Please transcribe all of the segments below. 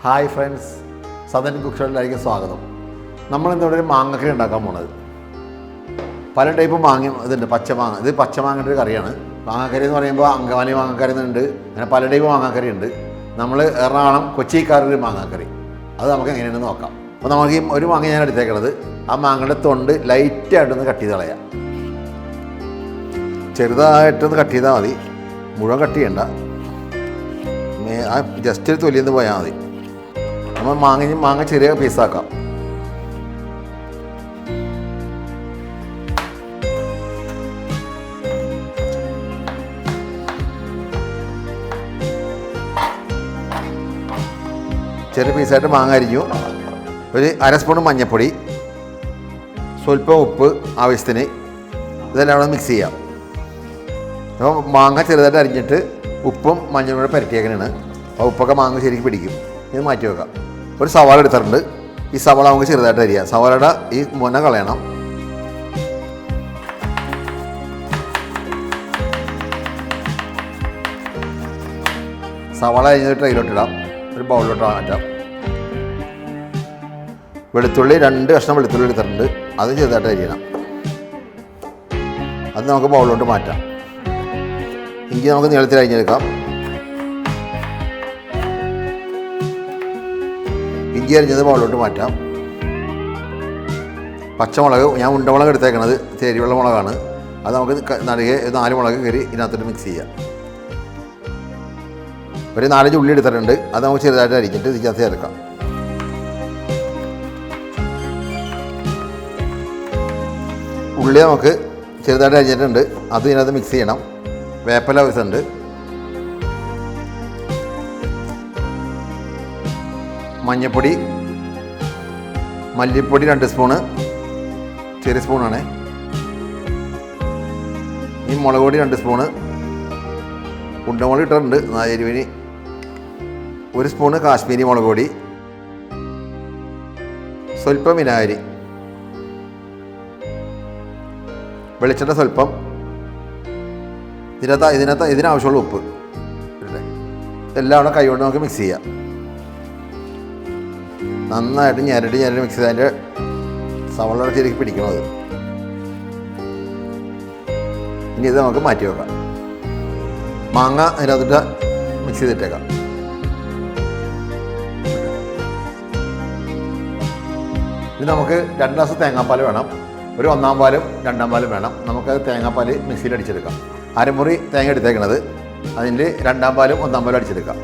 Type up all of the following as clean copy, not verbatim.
Hi friends, Sadan cook ഷോയിലേക്ക് സ്വാഗതം. നമ്മളിന്നിവിടെ ഒരു മാങ്ങക്കറി ഉണ്ടാക്കാൻ പോണത്. പല ടൈപ്പ് മാങ്ങ ഇതുണ്ട്. പച്ചമാങ്ങ, ഇത് പച്ചമാങ്ങയുടെ ഒരു കറിയാണ്. മാങ്ങക്കറി എന്ന് പറയുമ്പോൾ അങ്കമാലി മാങ്ങക്കറി എന്നുണ്ട്, അങ്ങനെ പല ടൈപ്പ് മാങ്ങക്കറി ഉണ്ട്. നമ്മൾ എറണാകുളം കൊച്ചിക്കാരൊരു മാങ്ങക്കറി, അത് നമുക്ക് എങ്ങനെയാണെന്ന് നോക്കാം. അപ്പോൾ നമുക്ക് ഈ ഒരു മാങ്ങ ഞാൻ എടുത്തേക്കണത്, ആ മാങ്ങയുടെ തൊണ്ട് ലൈറ്റായിട്ടൊന്ന് കട്ട് ചെയ്ത് കളയാം. ചെറുതായിട്ടൊന്ന് കട്ട് ചെയ്താൽ മതി, മുഴുവൻ കട്ട് ചെയ്യണ്ട. ജസ്റ്റ് ഒരു തൊലിയെന്ന് പോയാൽ മതി. നമ്മൾ മാങ്ങ ചെറിയ പീസാക്കാം. ചെറിയ പീസായിട്ട് മാങ്ങ അരിഞ്ഞു. ഒരു അര സ്പൂൺ മഞ്ഞൾപ്പൊടി, സ്വല്പം ഉപ്പ് ആവശ്യത്തിന്, ഇതെല്ലാം കൂടെ മിക്സ് ചെയ്യാം. അപ്പോൾ മാങ്ങ ചെറുതായിട്ട് അരിഞ്ഞിട്ട് ഉപ്പും മഞ്ഞളും കൂടെ പുരട്ടിയേക്കണാണ്. അപ്പോൾ ഉപ്പൊക്കെ മാങ്ങ ശരിക്കും പിടിക്കും. ഇത് മാറ്റി വെക്കാം. ഒരു സവാള എടുത്തിട്ടുണ്ട്. ഈ സവാള നമുക്ക് ചെറുതായിട്ട് അരിയാം. സവാളയുടെ ഈ മുന കളയണം. സവാള അരിഞ്ഞിട്ട് ട്രെയിലോട്ടിടാം, ഒരു ബൗളിലോട്ട് മാറ്റാം. വെളുത്തുള്ളി 2 കഷ്ണം വെളുത്തുള്ളി എടുത്തിട്ടുണ്ട്, അത് ചെറുതായിട്ട് അരിയണം. അത് നമുക്ക് ബൗളിലോട്ട് മാറ്റാം. ഇഞ്ചി നമുക്ക് നീളത്തിൽ അരിഞ്ഞെടുക്കാം. ഇഞ്ചി അരിഞ്ഞത് ബൗളിലോട്ട് മാറ്റാം. പച്ചമുളക്, ഞാൻ ഉണ്ടമുളക് എടുത്തേക്കണത് എരിവുള്ള മുളകാണ്. അത് നമുക്ക് നടുകെ 4 മുളക് കയറി ഇതിനകത്തോട്ട് മിക്സ് ചെയ്യാം. ഒരു 4 ഉള്ളി എടുത്തിട്ടുണ്ട്, അത് നമുക്ക് ചെറുതായിട്ട് അരിഞ്ഞിട്ട് ഇതിനകത്ത് ചേർക്കാം. ഉള്ളി നമുക്ക് ചെറുതായിട്ട് അരിഞ്ഞിട്ടുണ്ട്, അത് ഇതിനകത്ത് മിക്സ് ചെയ്യണം. വേപ്പില ആവശ്യമുണ്ട്. മഞ്ഞൾപ്പൊടി, മല്ലിപ്പൊടി 2 സ്പൂണ്, ചെറിയ സ്പൂണാണ്. ഈ മുളക് പൊടി 2 സ്പൂണ്, ഉണ്ടമുളക് ഇട്ടിട്ടുണ്ട്. എരിവിന് 1 സ്പൂണ് കാശ്മീരി മുളക് പൊടി, സ്വല്പം വിനാഗിരി, വെളിച്ചെണ്ണ സ്വല്പം, ഇതിനാവശ്യമുള്ള ഉപ്പ്. ഇതെല്ലാം കൂടെ കൈകൊണ്ട് നമുക്ക് മിക്സ് ചെയ്യാം. നന്നായിട്ട് ഞരടി മിക്സ് ചെയ്ത് അതിൻ്റെ സവാള ശരിക്കും പിടിക്കണത്. ഇനി ഇത് നമുക്ക് മാറ്റി വെക്കാം. മാങ്ങ അതിനകത്തിട്ട് മിക്സ് ചെയ്തിട്ടേക്കാം. ഇത് നമുക്ക് 2 ഗ്ലാസ് തേങ്ങാപ്പാൽ വേണം. ഒരു 1/4 പാലും 2/2 പാലും വേണം. നമുക്കത് തേങ്ങാപ്പാൽ മിക്സിയിൽ അടിച്ചെടുക്കാം. അരമുറി തേങ്ങ എടുത്തേക്കണത്, അതിൻ്റെ 2/2 പാലും 1/4 പാലും അടിച്ചെടുക്കാം.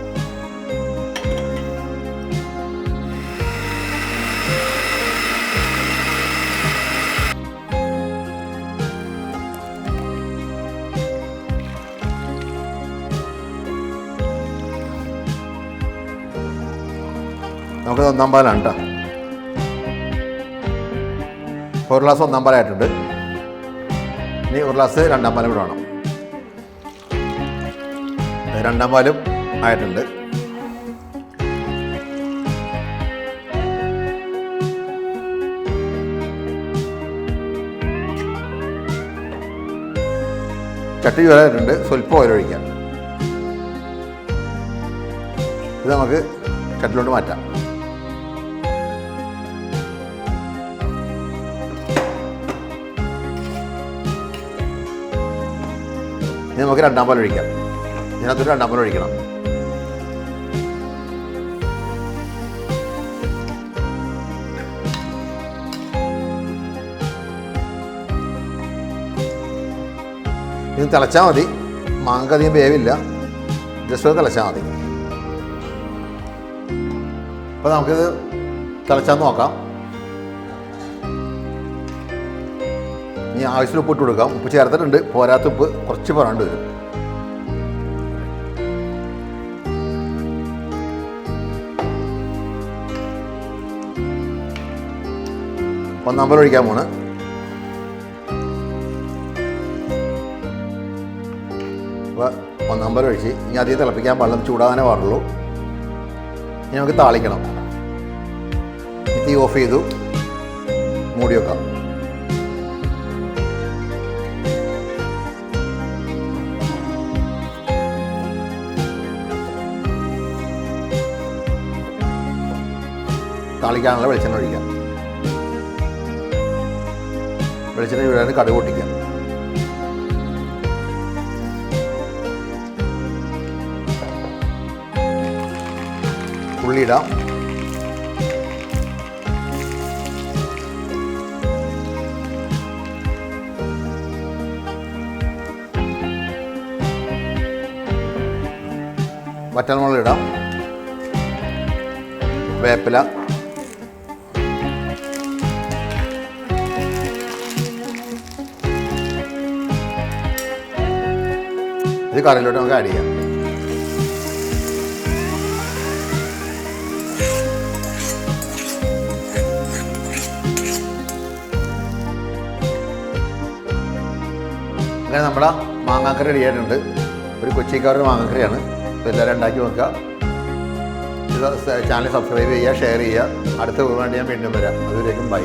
നമുക്കത് 1/4 പാലാണ് കേട്ടോ. 1 ഗ്ലാസ് 1/4 പാലായിട്ടുണ്ട്. ഇനി 1 ഗ്ലാസ് 2/2 പാലും കൂടെ വേണം. 2/2 പാലും ആയിട്ടുണ്ട്. ചട്ടി ചൂടായിട്ടുണ്ട്, സ്വല്പം ഓയിൽ ഒഴിക്കാം. ഇത് നമുക്ക് ചട്ടിലോട്ട് മാറ്റാം. ഇനി നമുക്ക് 2/2 പാൽ ഒഴിക്കാം. ഇതിനകത്തൊരു 2/2 പാൽ ഒഴിക്കണം. ഇത് തിളച്ചാൽ മതി. മാങ്ങ അധികം വേവില്ല, ജസ്റ്റ് തിളച്ചാൽ മതി. അപ്പോൾ നമുക്കിത് തിളച്ചാൽ നോക്കാം. ഇനി ആവശ്യത്തിന് ഉപ്പ് ഇട്ട് കൊടുക്കാം. ഉപ്പ് ചേർത്തിട്ടുണ്ട്, പോരാത്ത ഉപ്പ് കുറച്ച് പറയാണ്ട് വരും. ഒന്നാമ്പൽ ഒഴിക്കാൻ പോണ്. അപ്പോൾ 1/4 പാൽ ഒഴിച്ച് ഇനി അധികം തിളപ്പിക്കാൻ പാടില്ല, ചൂടാകാനേ പാടുള്ളൂ. ഇനി നമുക്ക് താളിക്കണം. തീ ഓഫ് ചെയ്തു, മൂടി വെക്കാം. താളിക്കാനുള്ള വെളിച്ചെണ്ണ ഒഴിക്കാം. വെളിച്ചെണ്ണ വീഴാൻ കടുക് പൊട്ടിക്കാം. ഉള്ളി ഇടാം. വറ്റൽമുളക് ഇടാം. വേപ്പില, ഇത് കറിയിലോട്ട് നമുക്ക് ആഡ് ചെയ്യാം. അങ്ങനെ നമ്മുടെ മാങ്ങാക്കറി റെഡി ആയിട്ടുണ്ട്. ഒരു കൊച്ചിക്കാരുടെ മാങ്ങാക്കറിയാണ്. അപ്പോൾ എല്ലാവരും ഉണ്ടാക്കി നോക്കുക. ഇത് ചാനൽ സബ്സ്ക്രൈബ് ചെയ്യുക, ഷെയർ ചെയ്യുക. അടുത്ത വീഡിയോ ഞാൻ വീണ്ടും വരാം. അതുവരേക്കും ബൈ.